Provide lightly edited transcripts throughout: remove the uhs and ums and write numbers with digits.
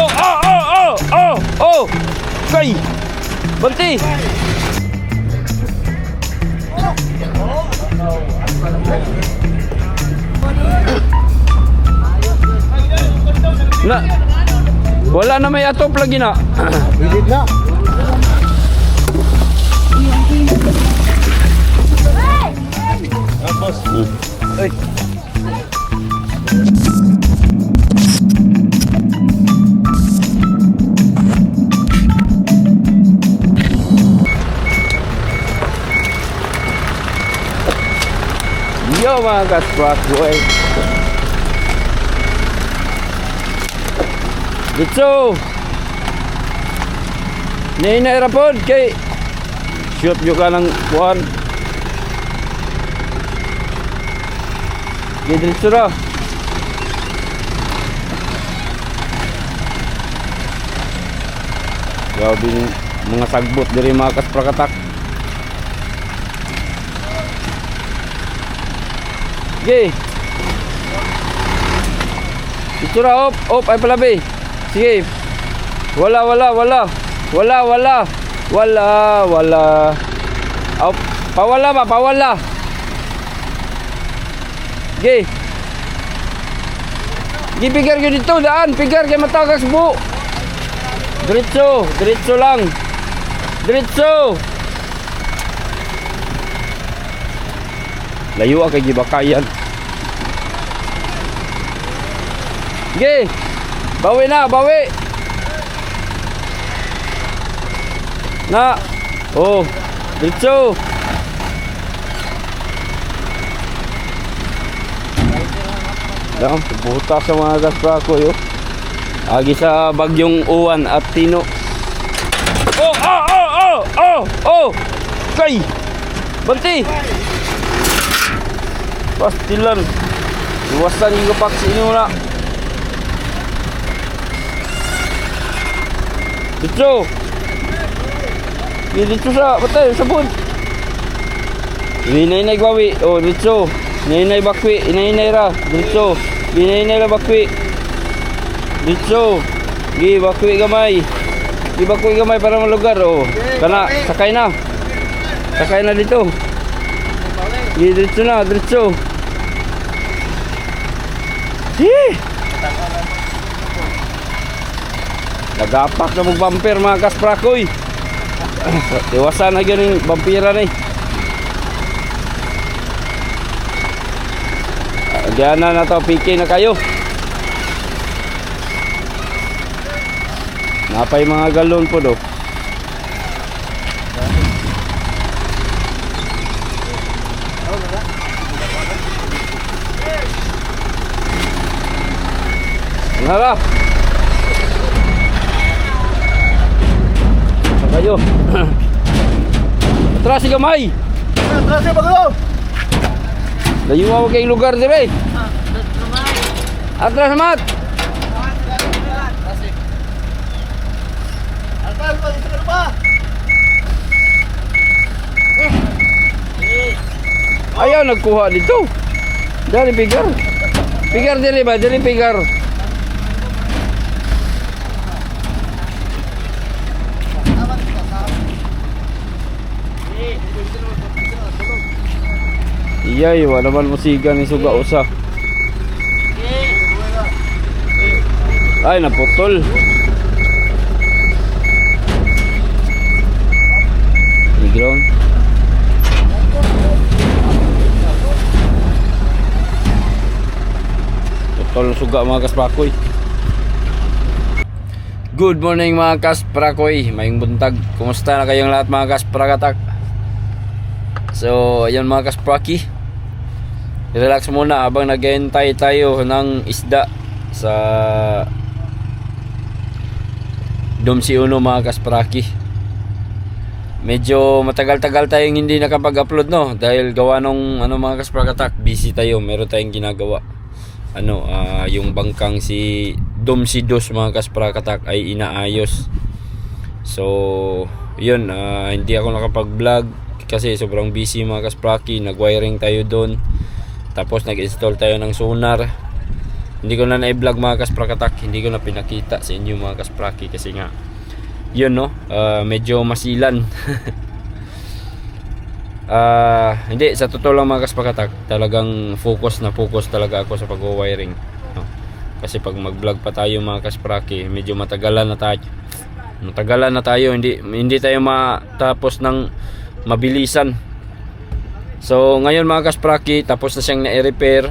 Oh, oh, oh, oh, oh, oh. Kay. Banti. Na. Wala na may atop lagi na. Bilid na. Tapos. Ay. Yo mga kasbrak boy. Dito. Ninay rapod kay shoot juga ng buwan. Dito ra. Grabe mga sagbot diri mga kasprakatak. Sige. Dito ra op ay palabi. Sige. Wala. Op, pawala ba, pawala. Sige. Gipigar gyud dito daan, pigar kay matagas bu. Diretso lang. Diretso. Layo kay gibakayan. Sige. Bawi na, bawi. Na. Oh, diretso. Dam, buta sa mga gasprako yo. Agi sa bagyong uwan at tino. Oh. Kay. Banti. Pastilan. Iwasan yung kapak sini muna. Dito. Dito sa batay sabon. Inay gwawi. Oh, dito. Inay bakwi, inay ra. Dito. Inay ra bakwi. Dito. Gi bakwi gamay. Gi bakwi gamay para malugar. Oh. Kana sakay na. Sakay na dito. Gi dito na, dito. Nagapak na mong bumper mga kasprakoy. Iwasan na ganing vampira ni. Diyan na to, PK na kayo. Napay mga galon po do. Nara. Kayo. Atras si gamay. Atras si baglo. Layo mo kay lugar dire. Atras mat. Atras pa dito pa. Ayaw nagkuha dito. Dari pigar. Pigar dire ba? Dire pigar. Iyay, wala naman musiga ni suga usa. Ay, naputol. Ground. Putol ng suga mga kasprakoy. Good morning mga kasprakoy. Mayong buntag. Kumusta na kayong lahat mga kasprakatak? So, ayun mga kaspraki. Relax muna habang nag-aantay tayo ng isda sa Domsi Uno mga kaspraki. Medyo matagal-tagal tayong hindi nakapag-upload no dahil gawa nung mga kasprakatak, busy tayo, meron tayong ginagawa. Yung bangkang si Domsi Dos mga kasprakatak ay inaayos. So, yun, hindi ako nakapag-vlog kasi sobrang busy mga kaspraki. Nag-wiring tayo doon. Tapos nag-install tayo ng sonar. Hindi ko na na-vlog mga kasprakatak, hindi ko na pinakita sa inyo mga kaspraki kasi nga yun no, medyo masilan. Hindi, sa totoo lang mga kasprakatak, talagang focus talaga ako sa pag-wiring, no? Kasi pag mag-vlog pa tayo mga kaspraki, medyo matagalan na tayo, hindi tayo matapos ng mabilisan. So ngayon mga kaspraki, tapos na siyang na-repair,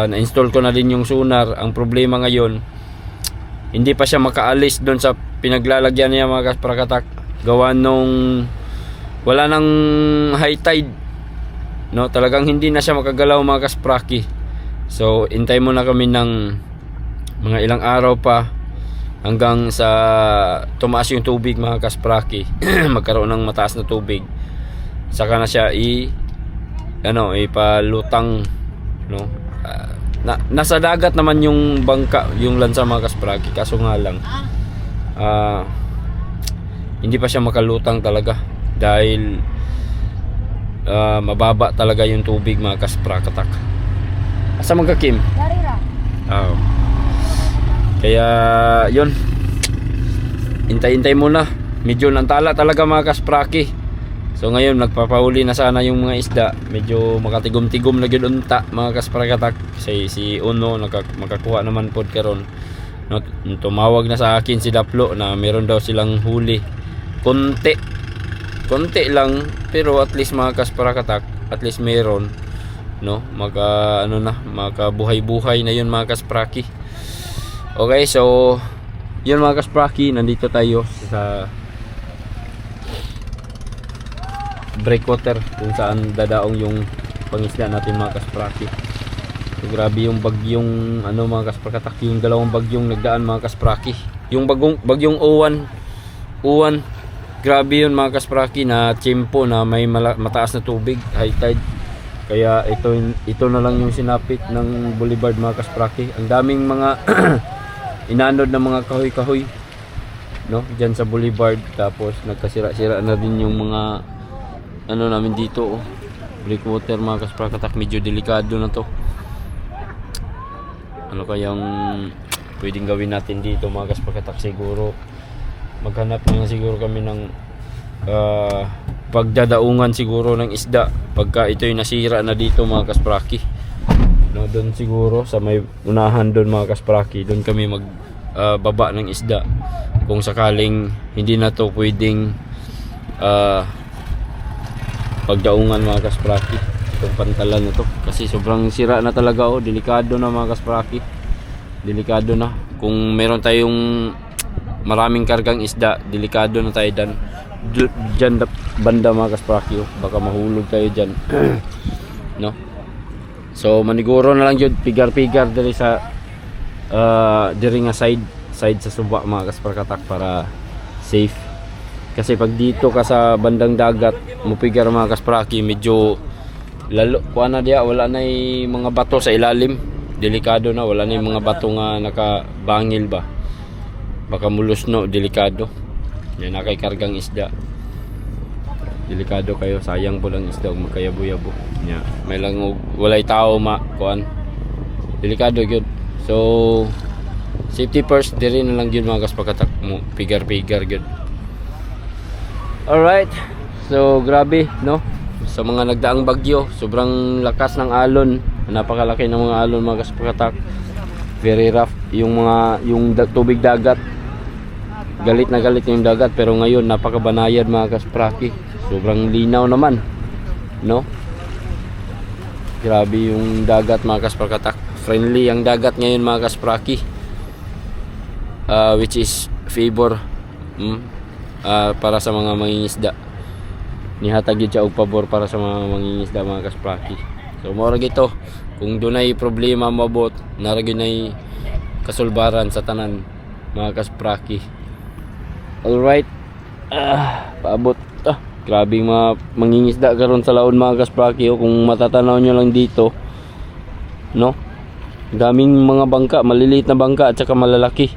na-install ko na din yung sonar. Ang problema ngayon, hindi pa siya makaalis doon sa pinaglalagyan niya mga kasprakatak, gawa nung wala nang high tide, no? Talagang hindi na siya makagalaw mga kaspraki. So intay muna kami ng mga ilang araw pa hanggang sa tumaas yung tubig mga kaspraki. Magkaroon ng mataas na tubig, saka na siya ipalutang, no? Nasa dagat naman yung bangka, yung lansa mga kaspraki, kaso nga lang hindi pa siya makalutang talaga dahil mababa talaga yung tubig mga kasprakatak. Asa man ka, Kim? Oh. Kaya yun, hintay-hintay muna, medyo nantala talaga mga kaspraki. So ngayon nagpapahuli na sana yung mga isda, medyo makatigom-tigom na gyud unta mga kasprakatak. Si Uno makakuha naman pod karon, no? Tumawag na sa akin si Daplo na meron daw silang huli, konti lang, pero at least mga kasprakatak, at least meron, no? Makabuhay-buhay na yun mga kaspraki. Okay, so yun mga kaspraki, nandito tayo sa breakwater kung saan dadaong yung pangisda natin mga kaspraki. So, grabe yung bagyong mga kasprakatak, yung dalawang bagyong nagdaan mga kaspraki. Yung bagyong uwan, grabe yun mga kaspraki, na tiyempo na may mataas na tubig, high tide. Kaya ito na lang yung sinapit ng boulevard mga kaspraki. Ang daming mga inanod na mga kahoy-kahoy, no, diyan sa boulevard. Tapos nagkasira-sira na din yung mga namin dito, breakwater mga kasprakatak. Medyo delikado na to. Ano kayang pwedeng gawin natin dito mga kasprakatak? Siguro maghanap na siguro kami ng pagdadaungan siguro ng isda pagka ito'y nasira na dito mga kaspraki, no? Doon siguro sa may unahan doon mga kaspraki, doon kami baba ng isda kung sakaling hindi na to pwedeng pagdaungan mga kaspraki, itong pantalan na to, kasi sobrang sira na talaga. Delikado na mga kaspraki, delikado na. Kung meron tayong maraming kargang isda, delikado na tayo dyan banda mga kaspraki, baka mahulog tayo dyan. No? So maniguro na lang yun, pigar-pigar diri sa diri nga side sa suba mga kasprakatak, para safe. Kasi pag dito ka sa bandang dagat mupigar mga kaspraki, medyo lalo kuana dia, wala na mga bato sa ilalim, delikado na. Wala na mga bato nga nakabangil ba, baka mulusno, delikado. Yan, nakaikargang isda, delikado kayo, sayang po lang isda kung magkayabo-yabo. Yeah. May lang walay tao kuan, delikado yun. So safety first, diri na lang yun mga kasprakatak mo, pigar-pigar yun. Alright, so grabe, no? Sa mga nagdaang bagyo, sobrang lakas ng alon, napakalaki ng mga alon mga kasprakatak. Very rough yung tubig dagat. Galit na galit yung dagat, pero ngayon napakabanayad mga kaspraki. Sobrang linaw naman, no? Grabe yung dagat mga kasprakatak. Friendly ang dagat ngayon mga kaspraki, which is favor para sa mga mangingisda. Nihatag yun siya og pabor para sa mga mangingisda mga kaspraki. So mora gito, kung dunay problema mabot, naragyo nay kasulbaran sa tanan mga kaspraki. Alright, paabot. Grabe mga mangingisda karon sa laon mga kaspraki. Kung matatanaw nyo lang dito, no, daming mga bangka, maliliit na bangka at saka malalaki.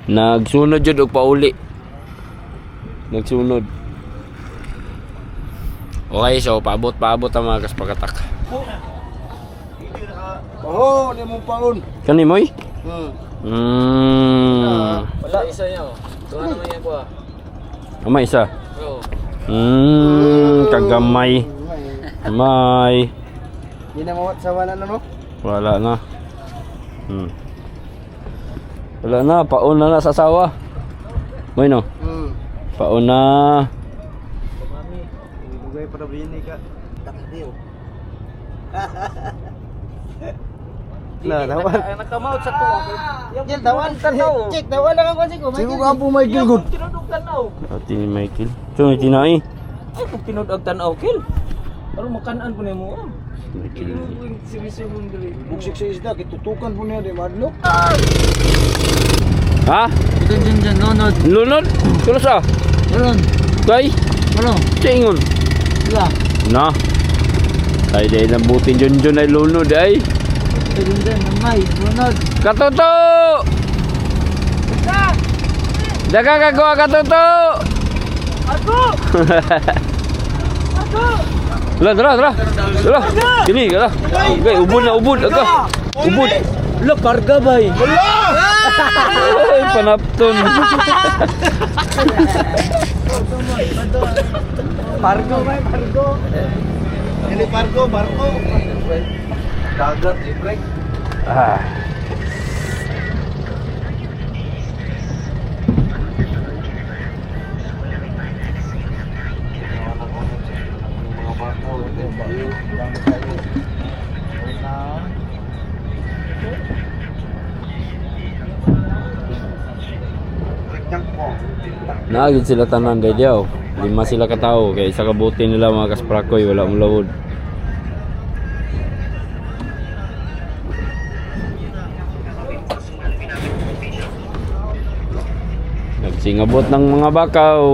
Nagsunod jud og pauli, nagsunod. Okay, so paabot ang mga kasprakatak. Oo, di mo paon. Kani moy? Wala. Isa niya oh. Tuwa naman yan ko ah. May isa. Oo. Kagamay. May. Hindi na mawat sa wala na no? Wala na. Wala na, paon na sa asawa. Moy no? Paon na. Bugay para bini ka. Takdiyo. Na, dawan. Nagkamaut sa tuwa. Yan, dawan ka daw. Check, dawan lang ako siguro. Siguro ka po may gilgod. Tinudog tanaw. Ati ni Michael. So, may tinai. Ay, kung tinudog tanaw, kill. Pero makanaan po na mo. Michael. Sirisibong dali. Buksik sa isda, kitutukan po niya, di madlo. Ha? Ito dyan, nonod. Lunod? Tulos ah? Meron. Kay? Ano? Tingon. Sila. Na. Ay, dahil nambutin Junjun ay lunod ay. Ito dyan, namay. Nonod. Katuto! Daga kagawa katuto! Ako! Ako! Dala. Kini, dala. Okay, ubod na, ubod. Aga. Ubod. Lo, karga bay. Ay, panapton. Pargo, bay, pargo. Hindi pargo, barko. Dagat, librek. Ah. Mga barko, Naagid sila tanan day diaw. 5 sila ka tao kay isa ka buti nila mga kasprakoy wala mo lawod. Nagsingabot ng mga bakaw.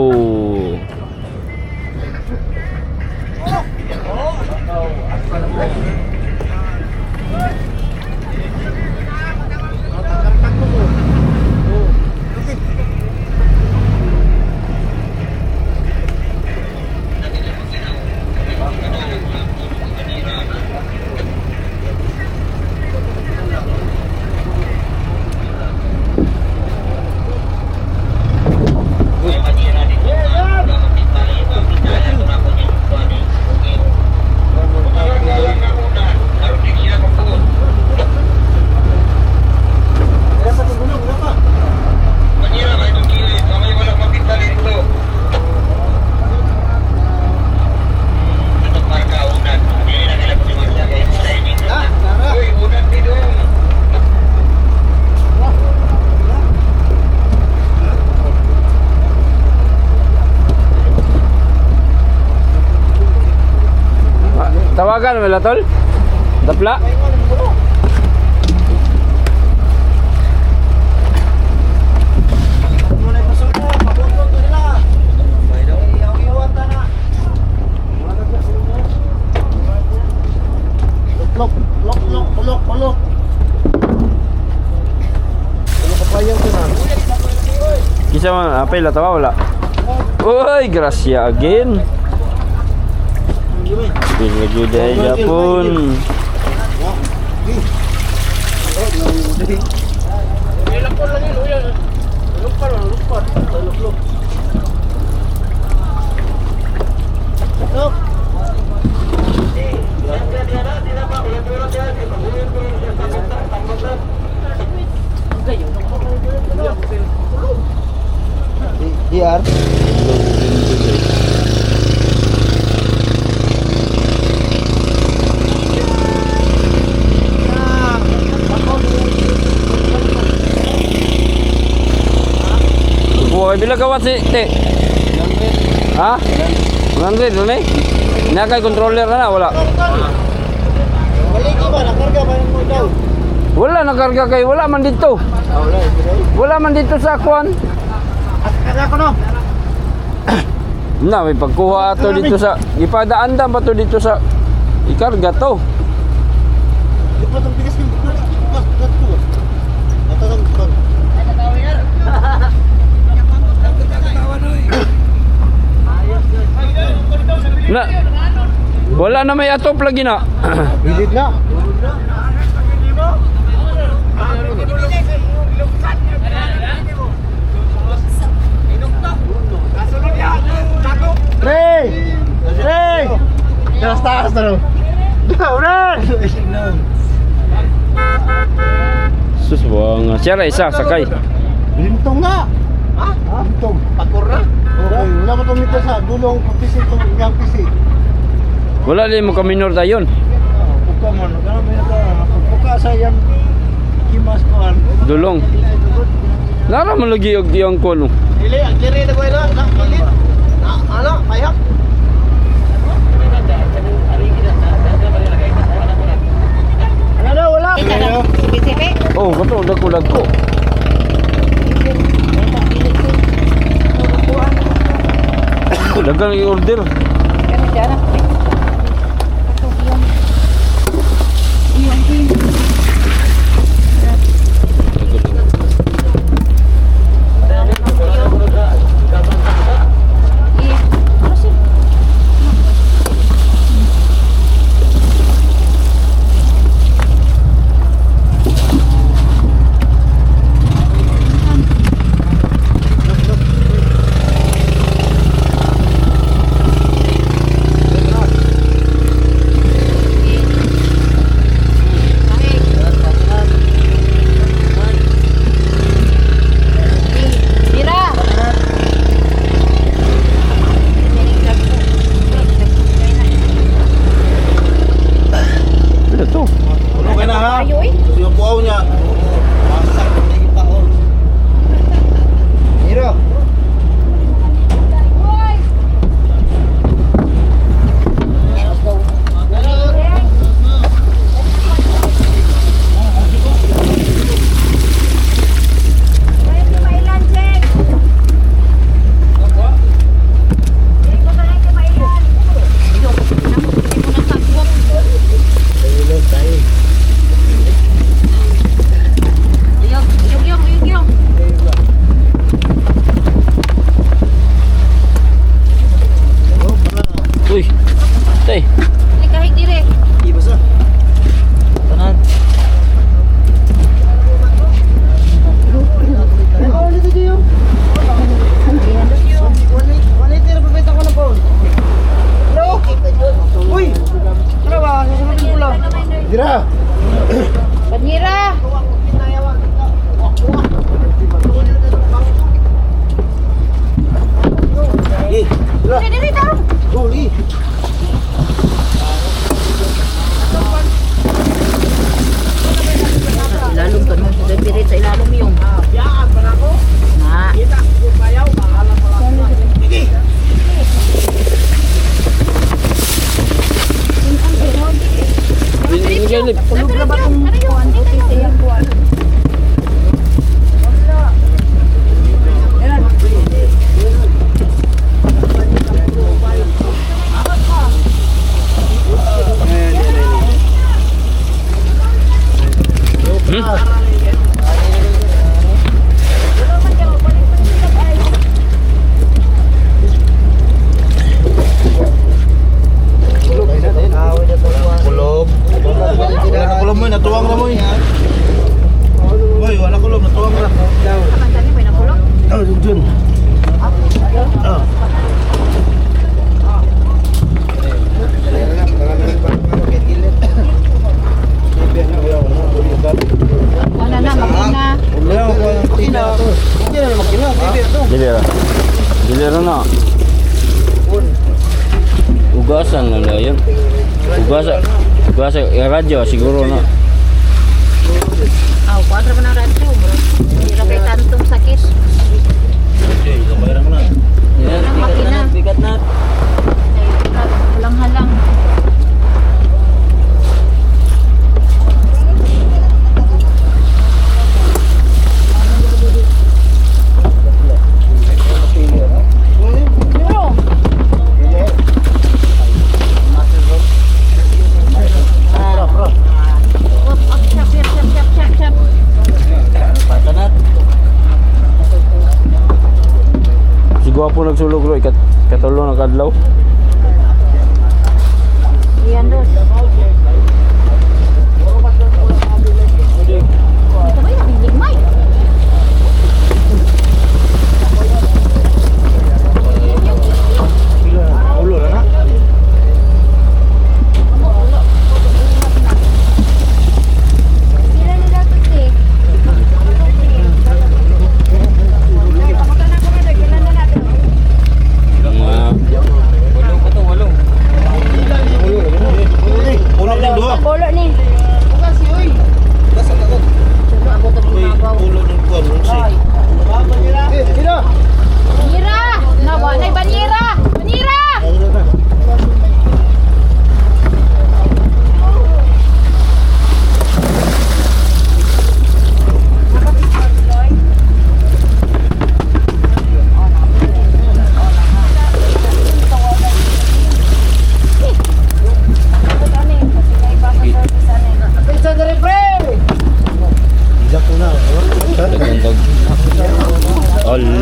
Tawagan mo la tol? Dapla? Lok. Kisa man apay la tawa wala. Uy, gracia again. Lagi day Japon. DR. Buhay bila kawat si te. Ha? 100 dun eh. Nakay controller na wala. Baliki ba? Nakarga ba mo daw? Wala nakarga kay wala man dito. Wala. Wala man dito sa kwan. Karga ko no. Na may pagkuha ato dito sa ipadaan ba to dito sa ikarga to. Lipat ang bigas ng bigas. Natang bang. Na wala na may atop lagi na. Bilid na. Siya ra isa, sakay. Lintong nga. Ha? Lintong. Pagkur na. Okay, wala mo itong mito sa dulong pisi itong yang pisi. Wala din mo kaminor dayon. Puka man, grabe na ka. Puka sa yang kimas ko. Dulong. Lara man lagi og diyang ko no. Dili, ang kiri na ko ilo. Kilit. Ano? Payak? Ano? Wala. Oh, kato dagko. Dagang i-order. Ano to? Ano ka na ha? Yung puaw niya. Hiro. Uy. Tay. Kahit dire. Ibasa. Tanan. Ano dito diyo? Wala tira pabenta ko na phone. Hello? Uy. Ano ba? Susunod ko lang. Dira. Panira. Eh, dira. Dire daw. Uli. Ilalom ka nung sa pirit sa ilalom yung. Yaan pa na ako. Na. Kita ko bayaw, bahala pa lang. Binigay Tulog na ba kung kuwan? Buti sa iyang kuwan. Kulob. Wala kulob mo, natuwang na mo eh. Boy, wala kulob, natuwang na. Kaman tani may nakulong. Oh, Jun. Oh. Ano na, magina. Dilera na. Ugasan na na yun. Ugasan. Radyo siguro na. Aw, kwadra man ang radyo, bro. Hindi ra kay tantong sakit. Ang makina. Bigat na. Halang-halang. Bro. Chap. Patanat. Si Gwapo nagsulog ro katulo na kadlaw. Iyan dos. Ito ba yung bigmay? Ulo na na. Sila nila to,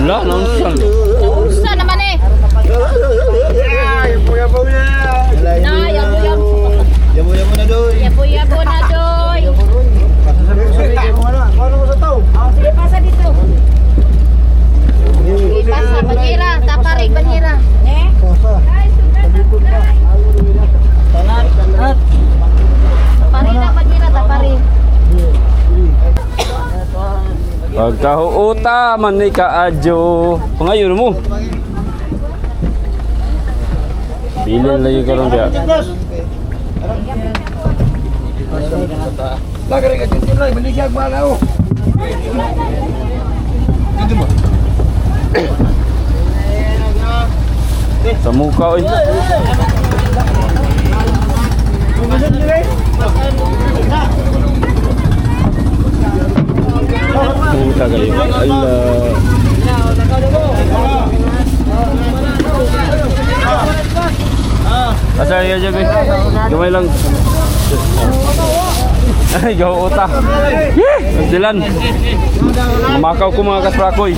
Wala, nonsan. Usa naman eh. Na, yabo-yabo. Yabo-yabo na doy. Yabo-yabo na doy. Sige, pasa dito. Sige, pasa. Banyera. Taparig, banyera. Taparig na, banyera. Taparig. Pagkahuuta man ni kaadyo. Pangayon mo. Bilin lagi karon dia. Sa muka oy. Puta kayo. Allah. Asa ya jabe. Gamay lang. Ay, gaw uta. Dilan. Mamakaw ko mga kasprakoy.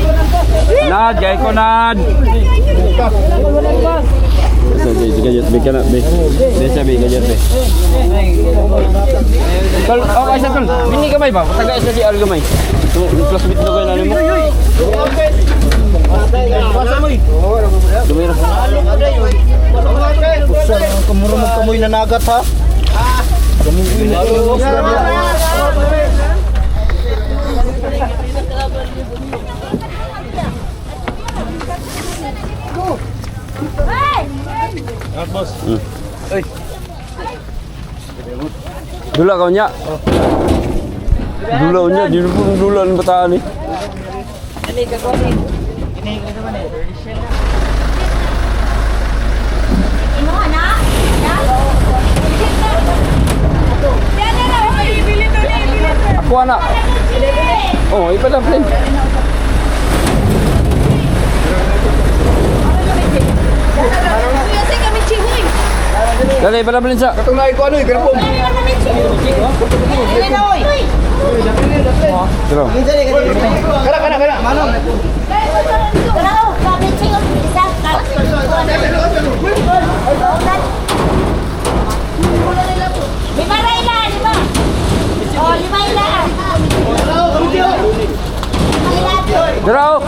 Nad, gay ko nad. Sige, gayat be kana be. Desa be gayat be. Kal, okay sa kal. Bini gamay ba? Taga sa di al gamay. Plus bit do na nimo. Dumira. Kamuro magkamoy na nagat ha. Dula kau nya. Dula nya di dulan bataan ni. Imo anak? Aku anak. Oh, ipada plan. Biasa kami cihuy. Dali pada plan sa. Katong naik ko ano, garapon. Terus. Kana. Manong. Kalau kami cihuy bisa. Lima ila, lima. Oh, lima ila. Terus.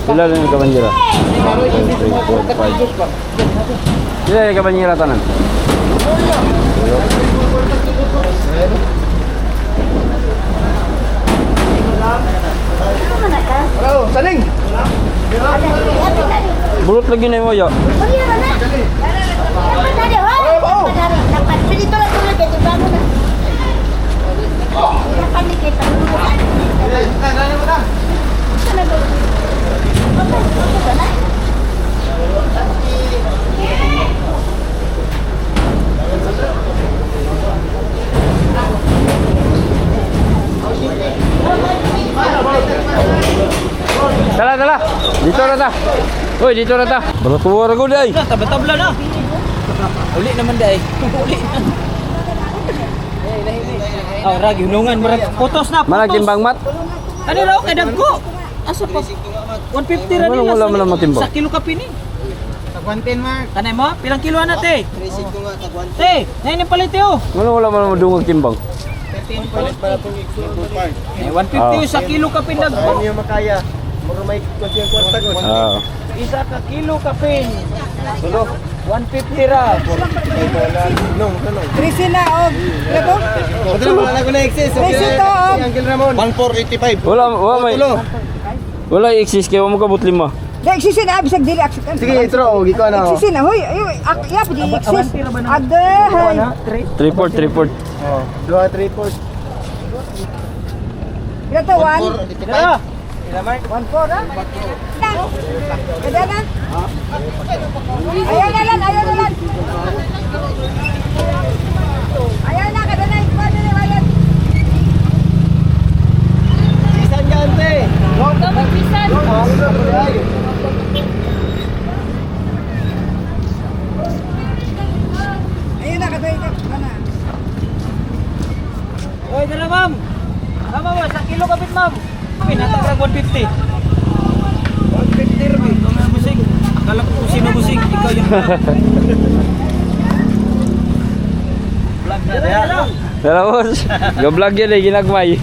Sila lang yung kabanyera. Sila yung kabanyera tanan. Hello, saling. Bulot lagi na yung waya. Dala. Dito na ta. Uy, dito na ta. Bertuwar ko day. Tabla na. Uli naman day. Uli na. Oh, ragi hunungan berat. Putos na. Mana timbang mat? Ano raw kay dagko? Asa pa? 150 ra Wala, nila. wala man ang matimbang. Sa kilo ka pini. Tagwantin, Mark. Kanay mo? Pilang kilo na te? 3 ko nga, tagwantin. Te, nain ang palit yo. Wala man madungog timbang. 13 palit para itong part. Eh 150 sa kilo ka pin dagko. Ano yung makaya? Muro may konsyeng kwarta ko. Ah. Isa ka kilo ka pin. Sulo. 150 ra. Nung, tanong. 13 na, og. Lego? Padala mo na ko na excess. Presyo to, og. Uncle Ramon. 1485. Wala may. Tulo. Wala i-exist kay mo kabut lima. Dek, sisi na, bisag dili aksukan. Sige, intro. Giko na ako. Sisi na, huy. Ya, pwede iksis. Ade, hay. 3-4. Oh, 2, 3, 4. Ila to, 1. Dala. 1-4, ha? Kada na? Ayaw na lang. Ayaw na, kada na. Ikuha na lang. dala ma'am. Tama ba, sa kilo kapit ma'am. Pinatagrag 150. 150 rin. Ikaw na busing. Akala ko kung sino busing. Ikaw yung vlog na. Tara boss. Go vlog yan eh, ginagmay.